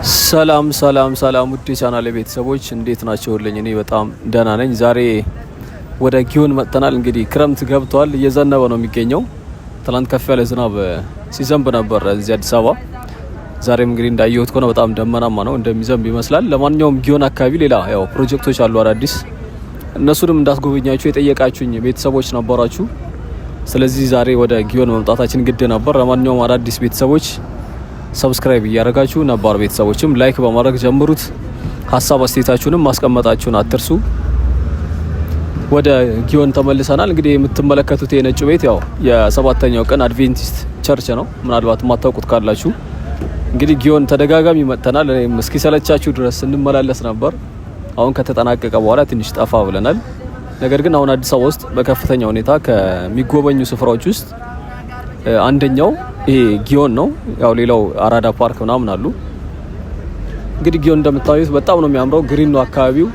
ሰላም ሰላም ሰላም ውድ ቻናል ቤተሰቦች እንዴት ናቸውልኝ? እኔ በጣም ደህና ነኝ። ዛሬ ወደ ጊዮን መጥተናል። እንግዲህ ክረምት ገብቷል፣ እየዘነበ ነው የሚገኘው። ትላንት ከፍ ያለ ዝናብ ሲዘንብ ነበር እዚህ አዲስ አበባ። ዛሬም እንግዲህ እንዳየሁት ከሆነ በጣም ደመናማ ነው፣ እንደሚዘንብ ይመስላል። ለማንኛውም ጊዮን አካባቢ ሌላ ያው ፕሮጀክቶች አሉ አዳዲስ፣ እነሱንም እንዳስጎበኛችሁ የጠየቃችሁኝ ቤተሰቦች ነበራችሁ። ስለዚህ ዛሬ ወደ ጊዮን መምጣታችን ግድ ነበር። ለማንኛውም አዳዲስ ቤተሰቦች ሰብስክራይብ እያደረጋችሁ ነባር ቤተሰቦችም ላይክ በማድረግ ጀምሩት። ሀሳብ አስተያየታችሁንም ማስቀመጣችሁን አትርሱ። ወደ ጊዮን ተመልሰናል። እንግዲህ የምትመለከቱት የነጩ ቤት ያው የሰባተኛው ቀን አድቬንቲስት ቸርች ነው። ምናልባት የማታውቁት ካላችሁ እንግዲህ ጊዮን ተደጋጋሚ መጥተናል። እኔም እስኪሰለቻችሁ ድረስ እንመላለስ ነበር። አሁን ከተጠናቀቀ በኋላ ትንሽ ጠፋ ብለናል። ነገር ግን አሁን አዲስ አበባ ውስጥ በከፍተኛ ሁኔታ ከሚጎበኙ ስፍራዎች ውስጥ አንደኛው ይሄ ጊዮን ነው። ያው ሌላው አራዳ ፓርክ ምናምን አሉ። እንግዲህ ጊዮን እንደምታዩት በጣም ነው የሚያምረው። ግሪን ነው አካባቢው።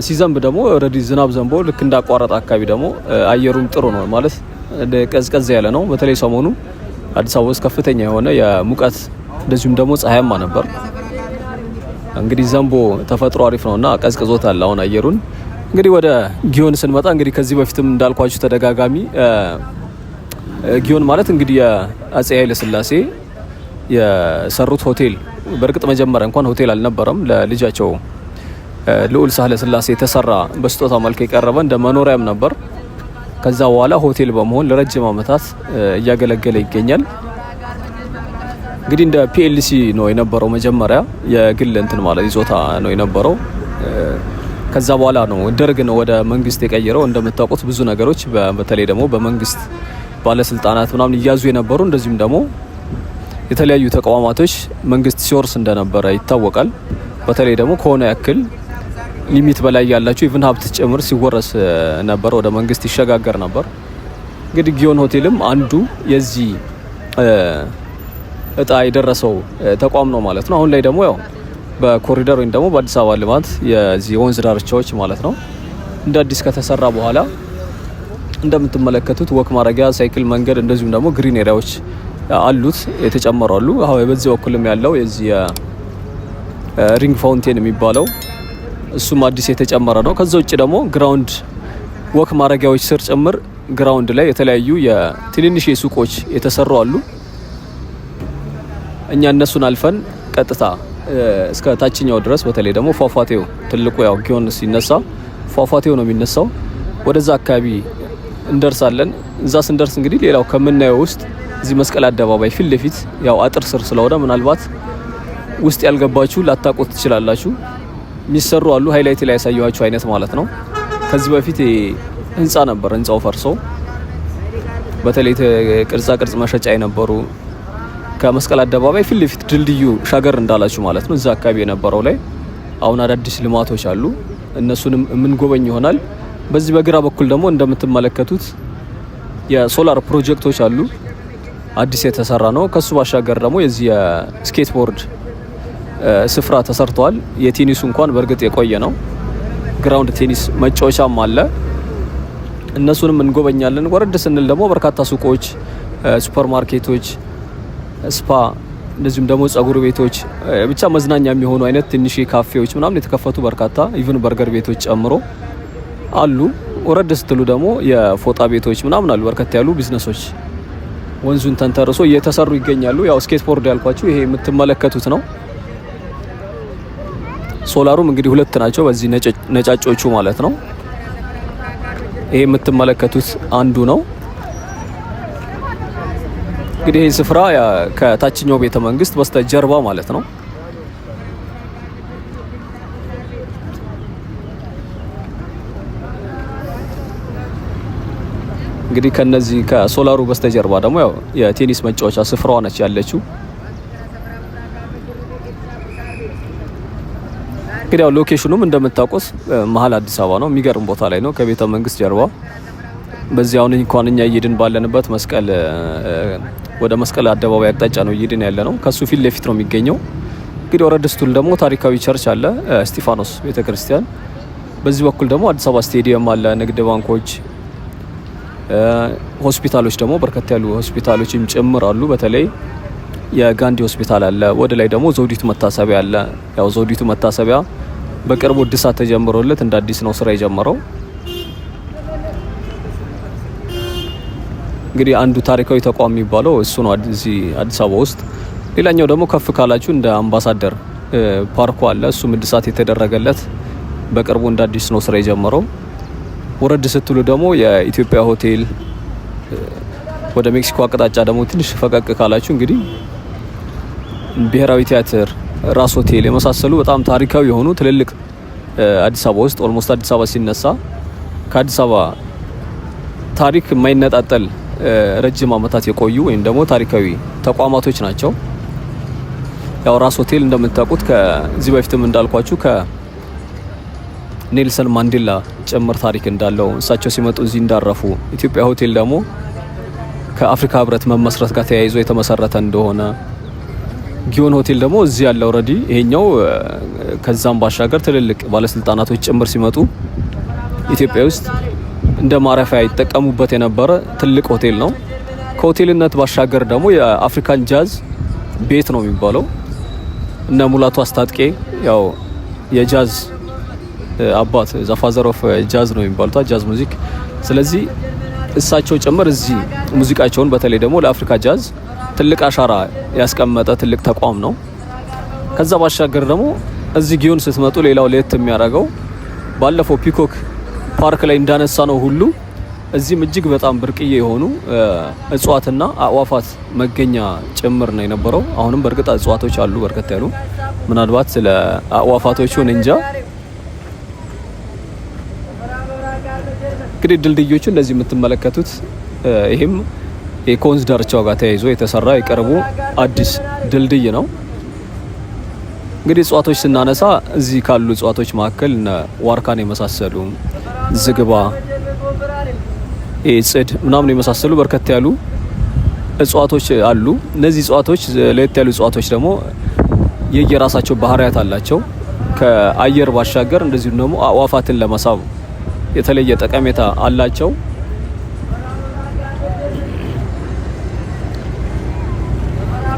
ሲዘንብ ደግሞ ኦሬዲ ዝናብ ዘንቦ ልክ እንዳቋረጠ አካባቢ ደግሞ አየሩም ጥሩ ነው ማለት ቀዝቀዝ ያለ ነው። በተለይ ሰሞኑ አዲስ አበባ ውስጥ ከፍተኛ የሆነ የሙቀት እንደዚሁም ደግሞ ፀሐያማ ነበር። እንግዲህ ዘንቦ ተፈጥሮ አሪፍ ነውና ቀዝቅዞታል አሁን አየሩን። እንግዲህ ወደ ጊዮን ስንመጣ እንግዲህ ከዚህ በፊትም እንዳልኳችሁ ተደጋጋሚ ጊዮን ማለት እንግዲህ የአፄ ኃይለ ሥላሴ የሰሩት ሆቴል፣ በእርግጥ መጀመሪያ እንኳን ሆቴል አልነበረም። ለልጃቸው ልዑል ሳህለ ሥላሴ የተሰራ በስጦታ መልክ የቀረበ እንደ መኖሪያም ነበር። ከዛ በኋላ ሆቴል በመሆን ለረጅም ዓመታት እያገለገለ ይገኛል። እንግዲህ እንደ ፒኤልሲ ነው የነበረው መጀመሪያ፣ የግል እንትን ማለት ይዞታ ነው የነበረው። ከዛ በኋላ ነው ደርግ ነው ወደ መንግስት የቀየረው። እንደምታውቁት ብዙ ነገሮች በተለይ ደግሞ በመንግስት ባለስልጣናት ምናምን እያዙ የነበሩ እንደዚሁም ደግሞ የተለያዩ ተቋማቶች መንግስት ሲወርስ እንደነበረ ይታወቃል። በተለይ ደግሞ ከሆነ ያክል ሊሚት በላይ ያላቸው ኢቭን ሀብት ጭምር ሲወረስ ነበር፣ ወደ መንግስት ይሸጋገር ነበር። እንግዲህ ጊዮን ሆቴልም አንዱ የዚህ እጣ የደረሰው ተቋም ነው ማለት ነው። አሁን ላይ ደግሞ ያው በኮሪደር ወይም ደግሞ በአዲስ አበባ ልማት የዚህ ወንዝ ዳርቻዎች ማለት ነው እንደ አዲስ ከተሰራ በኋላ እንደምትመለከቱት ወክ ማረጊያ፣ ሳይክል መንገድ እንደዚሁም ደግሞ ግሪን ኤሪያዎች አሉት የተጨመሩ አሉ። አሁን በዚህ በኩልም ያለው የዚህ ሪንግ ፋውንቴን የሚባለው እሱም አዲስ የተጨመረ ነው። ከዛ ውጭ ደግሞ ግራውንድ ወክ ማረጊያዎች ስር ጭምር ግራውንድ ላይ የተለያዩ የትንንሽ ሱቆች የተሰሩ አሉ። እኛ እነሱን አልፈን ቀጥታ እስከ ታችኛው ድረስ በተለይ ደግሞ ፏፏቴው ትልቁ ያው ጊዮን ሲነሳ ፏፏቴው ነው የሚነሳው። ወደዛ አካባቢ እንደርሳለን። እዛ ስንደርስ እንግዲህ ሌላው ከምናየው ውስጥ እዚህ መስቀል አደባባይ ፊት ለፊት ያው አጥር ስር ስለሆነ ምናልባት ውስጥ ያልገባችሁ ላታውቁት ትችላላችሁ። የሚሰሩ አሉ ሃይላይት ላይ ያሳየኋችሁ አይነት ማለት ነው። ከዚህ በፊት ህንጻ ነበር፣ ህንጻው ፈርሶ በተለይ ቅርጻ ቅርጽ መሸጫ የነበሩ ከመስቀል አደባባይ ፊት ለፊት ድልድዩ ሻገር እንዳላችሁ ማለት ነው። እዛ አካባቢ የነበረው ላይ አሁን አዳዲስ ልማቶች አሉ። እነሱንም የምንጎበኝ ይሆናል። በዚህ በግራ በኩል ደግሞ እንደምትመለከቱት የሶላር ፕሮጀክቶች አሉ። አዲስ የተሰራ ነው። ከሱ ባሻገር ደግሞ የዚህ የስኬት ቦርድ ስፍራ ተሰርቷል። የቴኒሱ እንኳን በእርግጥ የቆየ ነው። ግራውንድ ቴኒስ መጫወቻም አለ። እነሱንም እንጎበኛለን። ወረድ ስንል ደግሞ በርካታ ሱቆች፣ ሱፐር ማርኬቶች፣ ስፓ እንደዚሁም ደግሞ ጸጉር ቤቶች፣ ብቻ መዝናኛ የሚሆኑ አይነት ትንሽ ካፌዎች ምናምን የተከፈቱ በርካታ ኢቭን በርገር ቤቶች ጨምሮ አሉ። ወረድ ስትሉ ደግሞ የፎጣ ቤቶች ምናምን አሉ። በርከት ያሉ ቢዝነሶች ወንዙን ተንተርሶ እየተሰሩ ይገኛሉ። ያው ስኬት ቦርድ ያልኳችሁ ይሄ የምትመለከቱት ነው። ሶላሩም እንግዲህ ሁለት ናቸው፣ በዚህ ነጫጮቹ ማለት ነው። ይሄ የምትመለከቱት አንዱ ነው። እንግዲህ ይህ ስፍራ ከታችኛው ቤተ መንግስት በስተጀርባ ማለት ነው። እንግዲህ ከነዚህ ከሶላሩ በስተጀርባ ደግሞ ያው የቴኒስ መጫወቻ ስፍራዋ ነች ያለችው። እንግዲህ ያው ሎኬሽኑም እንደምታውቁት መሀል አዲስ አበባ ነው። የሚገርም ቦታ ላይ ነው ከቤተ መንግስት ጀርባ። በዚህ አሁን እንኳን እኛ እየድን ባለንበት መስቀል ወደ መስቀል አደባባይ አቅጣጫ ነው እየድን ያለ ነው። ከሱ ፊት ለፊት ነው የሚገኘው። እንግዲህ ወረድ ስትል ደግሞ ታሪካዊ ቸርች አለ፣ እስጢፋኖስ ቤተክርስቲያን። በዚህ በኩል ደግሞ አዲስ አበባ ስቴዲየም አለ፣ ንግድ ባንኮች፣ ሆስፒታሎች ደግሞ በርከት ያሉ ሆስፒታሎችም ጭምር አሉ። በተለይ የጋንዲ ሆስፒታል አለ። ወደ ላይ ደግሞ ዘውዲቱ መታሰቢያ አለ። ያው ዘውዲቱ መታሰቢያ በቅርቡ እድሳት ተጀምሮለት እንደ አዲስ ነው ስራ የጀመረው። እንግዲህ አንዱ ታሪካዊ ተቋም የሚባለው እሱ ነው እዚህ አዲስ አበባ ውስጥ። ሌላኛው ደግሞ ከፍ ካላችሁ እንደ አምባሳደር ፓርኩ አለ። እሱም እድሳት የተደረገለት በቅርቡ እንደ አዲስ ነው ስራ የጀመረው። ወረድ ስትሉ ደግሞ የኢትዮጵያ ሆቴል፣ ወደ ሜክሲኮ አቅጣጫ ደግሞ ትንሽ ፈቀቅ ካላችሁ እንግዲህ ብሔራዊ ቲያትር፣ ራስ ሆቴል የመሳሰሉ በጣም ታሪካዊ የሆኑ ትልልቅ አዲስ አበባ ውስጥ ኦልሞስት አዲስ አበባ ሲነሳ ከአዲስ አበባ ታሪክ የማይነጣጠል ረጅም ዓመታት የቆዩ ወይም ደግሞ ታሪካዊ ተቋማቶች ናቸው። ያው ራስ ሆቴል እንደምታውቁት ከዚህ በፊትም እንዳልኳችሁ ከኔልሰን ማንዴላ ጭምር ታሪክ እንዳለው እሳቸው ሲመጡ እዚህ እንዳረፉ፣ ኢትዮጵያ ሆቴል ደግሞ ከአፍሪካ ህብረት መመስረት ጋር ተያይዞ የተመሰረተ እንደሆነ፣ ጊዮን ሆቴል ደግሞ እዚህ ያለ ኦልሬዲ ይሄኛው ከዛም ባሻገር ትልልቅ ባለስልጣናቶች ጭምር ሲመጡ ኢትዮጵያ ውስጥ እንደ ማረፊያ ይጠቀሙበት የነበረ ትልቅ ሆቴል ነው። ከሆቴልነት ባሻገር ደግሞ የአፍሪካን ጃዝ ቤት ነው የሚባለው። እነ ሙላቱ አስታጥቄ ያው የጃዝ አባት ዘፋዘር ኦፍ ጃዝ ነው የሚባሉት ጃዝ ሙዚክ። ስለዚህ እሳቸው ጭምር እዚህ ሙዚቃቸውን በተለይ ደግሞ ለአፍሪካ ጃዝ ትልቅ አሻራ ያስቀመጠ ትልቅ ተቋም ነው። ከዛ ባሻገር ደግሞ እዚህ ጊዮን ስትመጡ ሌላው ለየት የሚያደርገው ባለፈው ፒኮክ ፓርክ ላይ እንዳነሳ ነው ሁሉ እዚህም እጅግ በጣም ብርቅዬ የሆኑ እጽዋትና አዕዋፋት መገኛ ጭምር ነው የነበረው። አሁንም በእርግጥ እጽዋቶች አሉ በርከት ያሉ። ምናልባት ስለ አዕዋፋቶቹ እንጃ። እንግዲህ ድልድዮቹ እንደዚህ የምትመለከቱት ይሄም የኮንዝ ዳርቻው ጋር ተያይዞ የተሰራ የቀርቡ አዲስ ድልድይ ነው። እንግዲህ እጽዋቶች ስናነሳ እዚህ ካሉ እጽዋቶች መካከል ዋርካን የመሳሰሉ ዝግባ፣ ጽድ ምናምን የመሳሰሉ በርከት ያሉ እጽዋቶች አሉ። እነዚህ እጽዋቶች ለየት ያሉ እጽዋቶች ደግሞ የየራሳቸው ባህሪያት አላቸው። ከአየር ባሻገር እንደዚሁም ደግሞ አዕዋፋትን ለመሳብ የተለየ ጠቀሜታ አላቸው።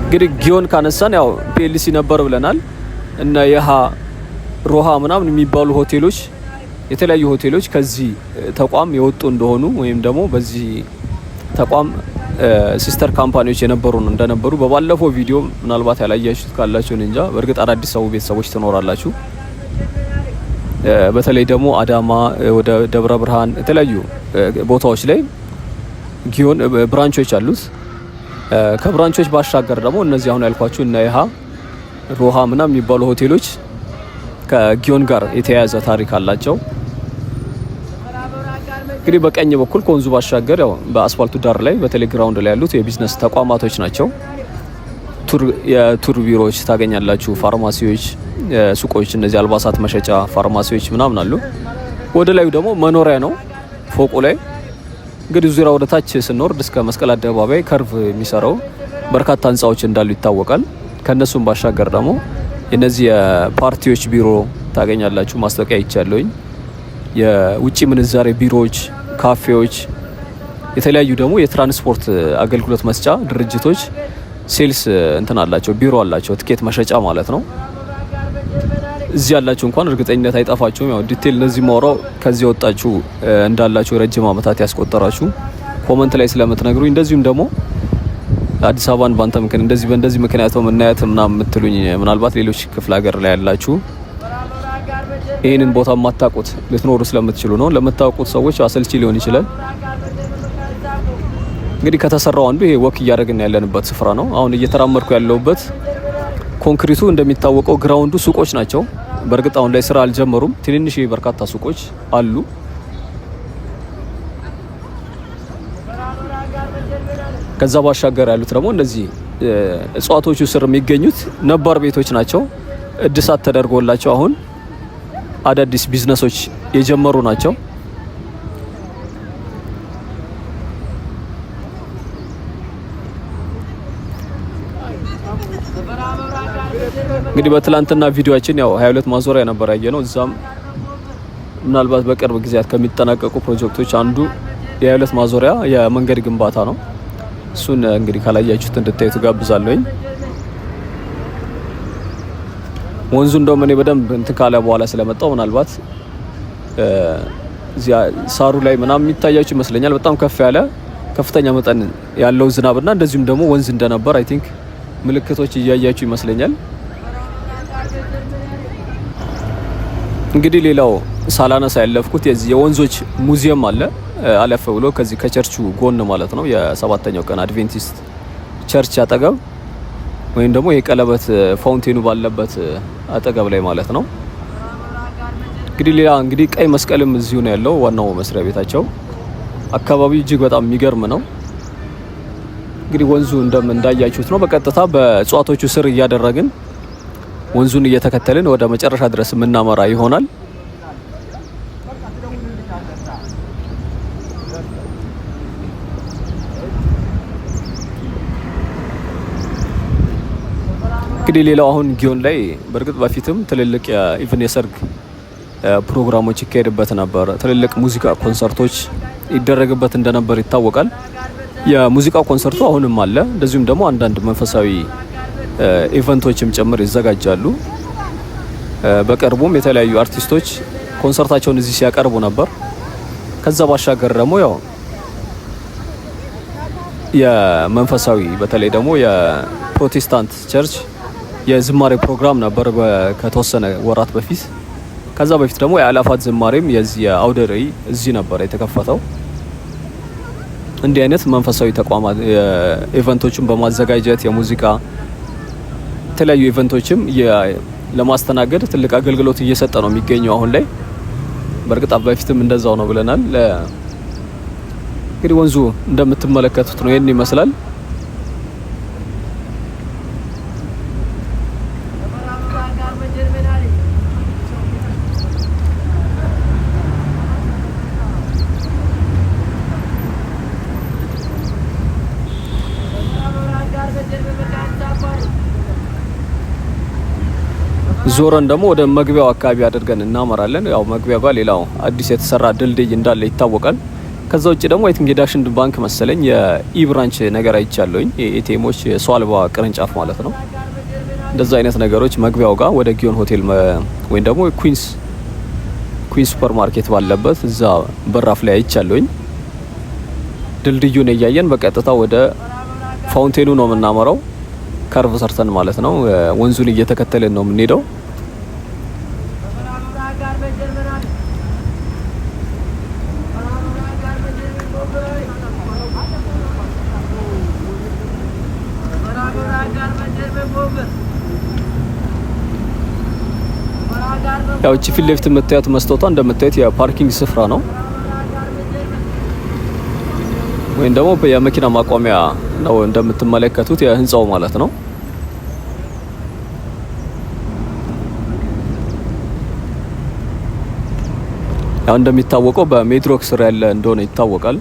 እንግዲህ ጊዮን ካነሳን ያው ፒኤልሲ ነበር ብለናል። እና የሃ ሮሃ ምናምን የሚባሉ ሆቴሎች የተለያዩ ሆቴሎች ከዚህ ተቋም የወጡ እንደሆኑ ወይም ደግሞ በዚህ ተቋም ሲስተር ካምፓኒዎች የነበሩ እንደነበሩ በባለፈው ቪዲዮ ምናልባት ያላያችሁት ካላችሁ እንጃ። በእርግጥ አዳዲስ ቤተሰቦች ትኖራላችሁ። በተለይ ደግሞ አዳማ፣ ወደ ደብረ ብርሃን የተለያዩ ቦታዎች ላይ ጊዮን ብራንቾች አሉት። ከብራንቾች ባሻገር ደግሞ እነዚህ አሁን ያልኳችሁ እና የሃ ሮሃ ምናምን የሚባሉ ሆቴሎች ከጊዮን ጋር የተያያዘ ታሪክ አላቸው። እንግዲህ በቀኝ በኩል ከወንዙ ባሻገር ያው በአስፋልቱ ዳር ላይ በተለይ ግራውንድ ላይ ያሉት የቢዝነስ ተቋማቶች ናቸው። የቱር ቢሮዎች ታገኛላችሁ፣ ፋርማሲዎች፣ ሱቆች፣ እነዚህ አልባሳት መሸጫ ፋርማሲዎች ምናምን አሉ። ወደ ላዩ ደግሞ መኖሪያ ነው ፎቁ ላይ። እንግዲህ ዙሪያ ወደ ታች ስንወርድ እስከ መስቀል አደባባይ ከርቭ የሚሰራው በርካታ ህንጻዎች እንዳሉ ይታወቃል። ከነሱም ባሻገር ደግሞ የነዚህ የፓርቲዎች ቢሮ ታገኛላችሁ። ማስታወቂያ ይቻለኝ የውጪ ምንዛሬ ቢሮዎች፣ ካፌዎች፣ የተለያዩ ደግሞ የትራንስፖርት አገልግሎት መስጫ ድርጅቶች ሴልስ እንትን አላቸው፣ ቢሮ አላቸው፣ ትኬት መሸጫ ማለት ነው። እዚህ ያላችሁ እንኳን እርግጠኝነት አይጠፋችሁም። ያው ዲቴል እነዚህ ማውራው ከዚህ ወጣችሁ እንዳላችሁ ረጅም ዓመታት ያስቆጠራችሁ ኮመንት ላይ ስለምትነግሩኝ፣ እንደዚሁም ደግሞ አዲስ አበባን ባንተ ምክንያት እንደዚህ በእንደዚህ ምክንያት ነው የምናያት ምናምን የምትሉኝ ምናልባት ሌሎች ክፍለ ሀገር ላይ ያላችሁ ይህንን ቦታ የማታውቁት ልትኖሩ ስለምትችሉ ነው። ለምታውቁት ሰዎች አሰልቺ ሊሆን ይችላል። እንግዲህ ከተሰራው አንዱ ይሄ ወክ እያደረግን ያለንበት ስፍራ ነው። አሁን እየተራመድኩ ያለሁበት ኮንክሪቱ እንደሚታወቀው ግራውንዱ ሱቆች ናቸው። በእርግጥ አሁን ላይ ስራ አልጀመሩም። ትንንሽ በርካታ ሱቆች አሉ። ከዛ ባሻገር ያሉት ደግሞ እነዚህ እጽዋቶቹ ስር የሚገኙት ነባር ቤቶች ናቸው። እድሳት ተደርጎላቸው አሁን አዳዲስ ቢዝነሶች የጀመሩ ናቸው። እንግዲህ በትላንትና ቪዲዮአችን ያው 22 ማዞሪያ ነበር ያየነው። እዛም ምናልባት በቅርብ ጊዜያት ከሚጠናቀቁ ፕሮጀክቶች አንዱ የ22 ማዞሪያ የመንገድ ግንባታ ነው። እሱን እንግዲህ ካላያችሁት እንድታዩት ጋብዛለሁኝ። ወንዙ እንደውም እኔ በደንብ እንትን ካለ በኋላ ስለመጣው ምናልባት እዚያ ሳሩ ላይ ምናምን የሚታያችሁ ይመስለኛል። በጣም ከፍተኛ መጠን ያለው ዝናብና እንደዚሁም ደግሞ ወንዝ እንደነበር አይ ቲንክ ምልክቶች እያያችሁ ይመስለኛል። እንግዲህ ሌላው ሳላነሳ ያለፍኩት የወንዞች ሙዚየም አለ አለፈ ብሎ ከዚህ ከቸርቹ ጎን ማለት ነው የሰባተኛው ቀን አድቬንቲስት ቸርች አጠገብ ወይም ደግሞ የቀለበት ፋውንቴኑ ባለበት አጠገብ ላይ ማለት ነው። እንግዲህ ቀይ መስቀልም እዚሁ ነው ያለው ዋናው መስሪያ ቤታቸው። አካባቢው እጅግ በጣም የሚገርም ነው። እንግዲህ ወንዙ እንዳያችሁት ነው። በቀጥታ በእጽዋቶቹ ስር እያደረግን ወንዙን እየተከተልን ወደ መጨረሻ ድረስ የምናመራ ይሆናል። እንግዲህ ሌላው አሁን ጊዮን ላይ በእርግጥ በፊትም ትልልቅ የኢቭን የሰርግ ፕሮግራሞች ይካሄድበት ነበር። ትልልቅ ሙዚቃ ኮንሰርቶች ይደረግበት እንደነበር ይታወቃል። የሙዚቃ ኮንሰርቱ አሁንም አለ። እንደዚሁም ደግሞ አንዳንድ መንፈሳዊ ኢቨንቶችም ጭምር ይዘጋጃሉ። በቅርቡም የተለያዩ አርቲስቶች ኮንሰርታቸውን እዚህ ሲያቀርቡ ነበር። ከዛ ባሻገር ደግሞ ያው የመንፈሳዊ በተለይ ደግሞ የፕሮቴስታንት ቸርች የዝማሬ ፕሮግራም ነበር ከተወሰነ ወራት በፊት። ከዛ በፊት ደግሞ የአላፋት ዝማሬም የዚህ የአውደ ርዕይ እዚህ ነበር የተከፈተው። እንዲህ አይነት መንፈሳዊ ተቋማት ኢቨንቶችን በማዘጋጀት የሙዚቃ የተለያዩ ኢቨንቶችም ለማስተናገድ ትልቅ አገልግሎት እየሰጠ ነው የሚገኘው አሁን ላይ። በእርግጥ በፊትም እንደዛው ነው ብለናል። እንግዲህ ወንዙ እንደምትመለከቱት ነው፣ ይሄን ይመስላል። ዞረን ደግሞ ወደ መግቢያው አካባቢ አድርገን እናመራለን። ያው መግቢያው ጋር ሌላው አዲስ የተሰራ ድልድይ እንዳለ ይታወቃል። ከዛ ውጭ ደግሞ አይ ቲንክ የዳሽን ባንክ መሰለኝ የኢብራንች ነገር አይቻለሁኝ። የኤቲኤሞች የሰው አልባ ቅርንጫፍ ማለት ነው። እንደዛ አይነት ነገሮች መግቢያው ጋር ወደ ጊዮን ሆቴል ወይም ደግሞ ኩዊንስ ሱፐር ማርኬት ባለበት እዛ በራፍ ላይ አይቻለሁኝ። ድልድዩን እያየን በቀጥታ ወደ ፋውንቴኑ ነው የምናመራው። ከርቭ ሰርተን ማለት ነው። ወንዙን እየተከተልን ነው የምንሄደው። ያው እቺ ፊት ለፊት የምታዩት መስታወቷ እንደምታዩት የፓርኪንግ ስፍራ ነው ወይም ደግሞ የመኪና ማቆሚያ ነው እንደምትመለከቱት የህንጻው ማለት ነው። ያው እንደሚታወቀው በሜትሮክ ስር ያለ እንደሆነ ይታወቃል።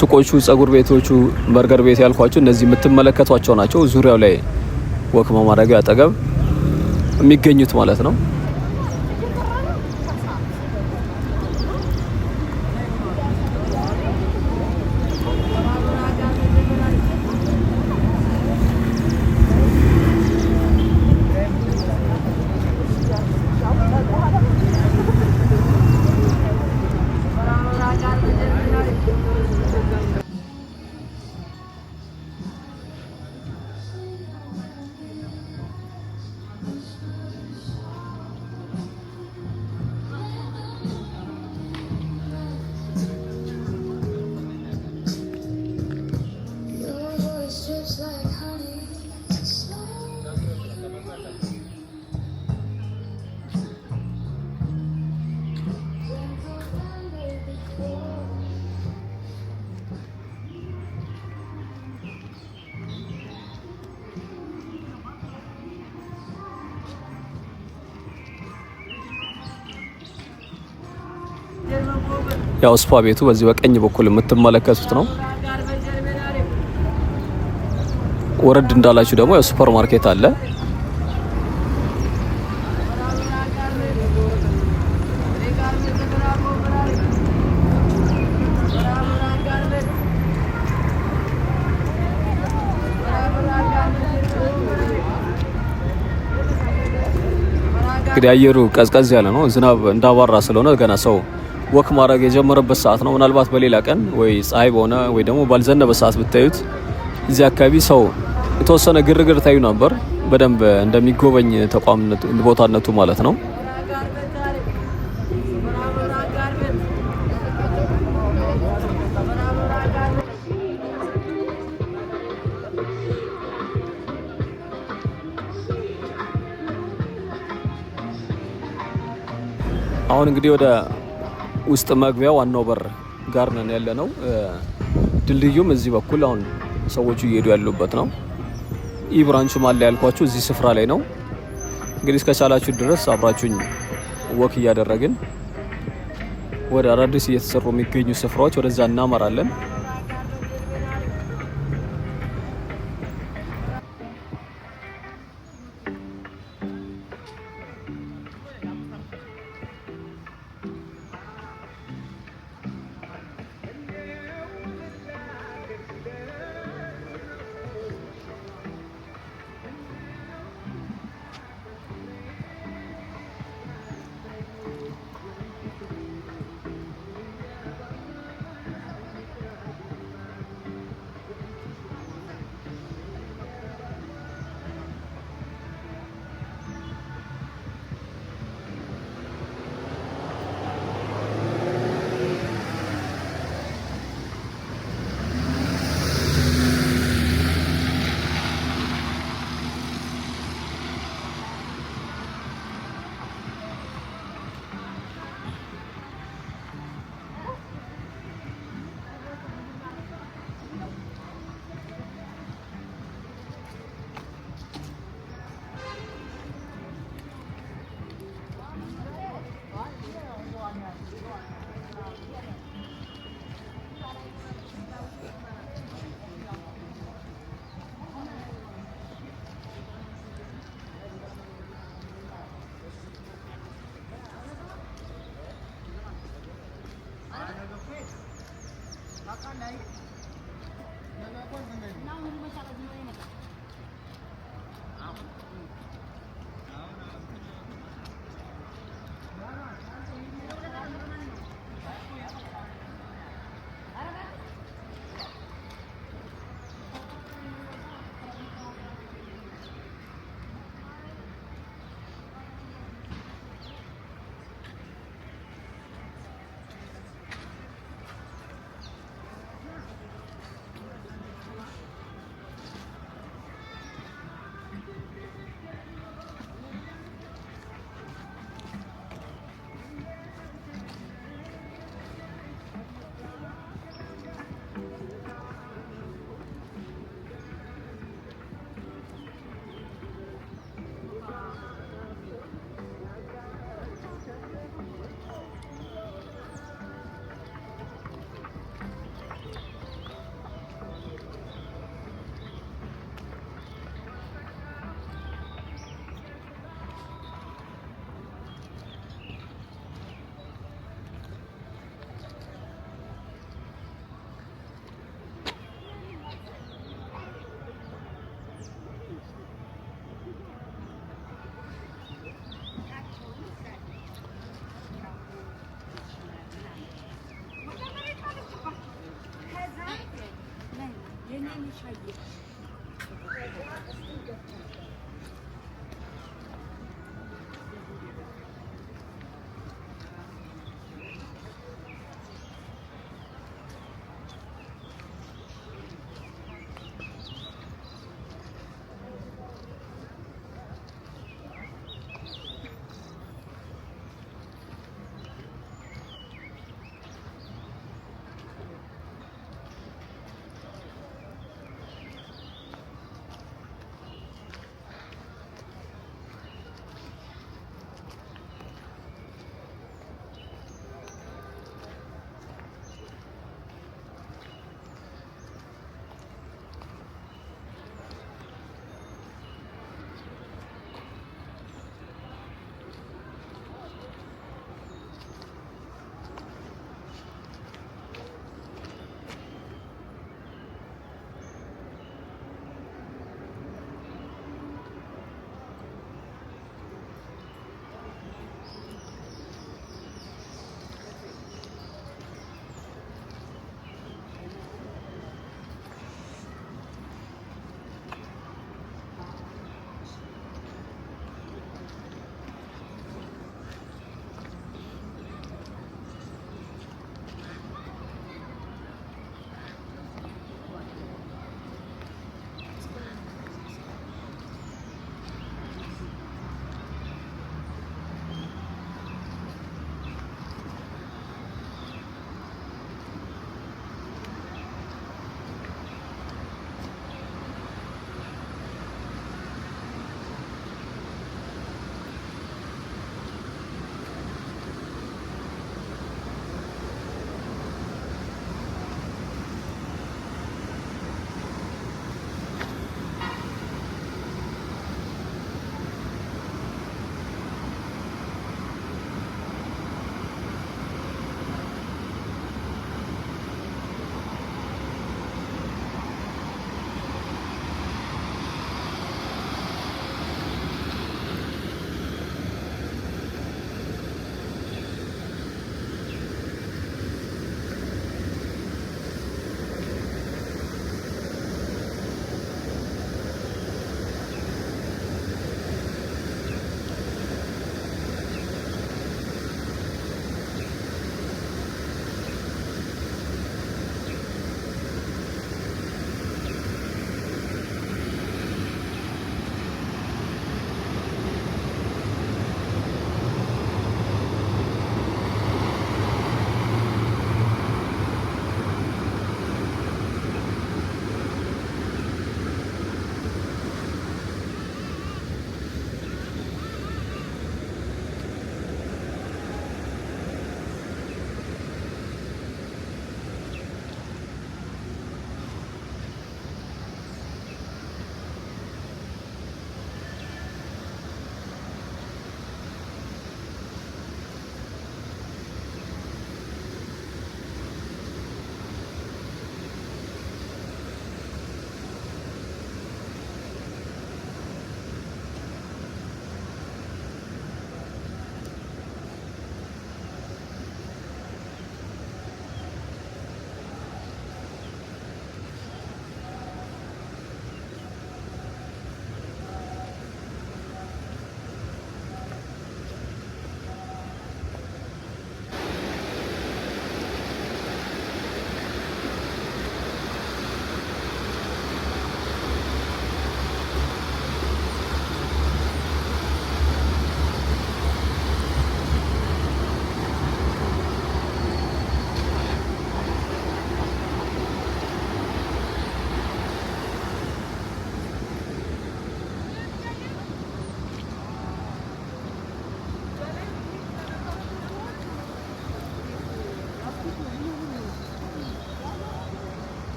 ሱቆቹ፣ ጸጉር ቤቶቹ፣ በርገር ቤት ያልኳቸው እነዚህ የምትመለከቷቸው ናቸው። ዙሪያው ላይ ወክ ማድረጊያ አጠገብ የሚገኙት ማለት ነው። ያው ስፓ ቤቱ በዚህ በቀኝ በኩል የምትመለከቱት ነው። ወረድ እንዳላችሁ ደግሞ ያው ሱፐር ማርኬት አለ። እንግዲህ አየሩ ቀዝቀዝ ያለ ነው። ዝናብ እንዳባራ ስለሆነ ገና ሰው ወክ ማድረግ የጀመረበት ሰዓት ነው። ምናልባት በሌላ ቀን ወይ ፀሐይ በሆነ ወይ ደግሞ ባልዘነበ ሰዓት ብታዩት እዚህ አካባቢ ሰው የተወሰነ ግርግር ታዩ ነበር። በደንብ እንደሚጎበኝ ተቋምነቱ ቦታነቱ ማለት ነው። አሁን እንግዲህ ወደ ውስጥ መግቢያ ዋናው በር ጋር ነን ያለነው። ድልድዩም እዚህ በኩል አሁን ሰዎቹ እየሄዱ ያሉበት ነው። ኢ ብራንቹ ማለ ያልኳችሁ እዚህ ስፍራ ላይ ነው። እንግዲህ እስከቻላችሁ ድረስ አብራችሁኝ ወክ እያደረግን ወደ አዳዲስ እየተሰሩ የሚገኙ ስፍራዎች ወደዛ እናመራለን።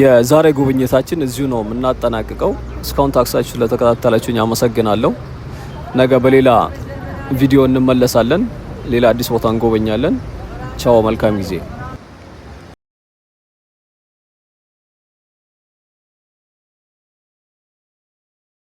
የዛሬ ጉብኝታችን እዚሁ ነው የምናጠናቅቀው። እስካሁን ታክሳችሁ ስለተከታተላችሁኝ አመሰግናለሁ። ነገ በሌላ ቪዲዮ እንመለሳለን። ሌላ አዲስ ቦታ እንጎበኛለን። ቻው፣ መልካም ጊዜ።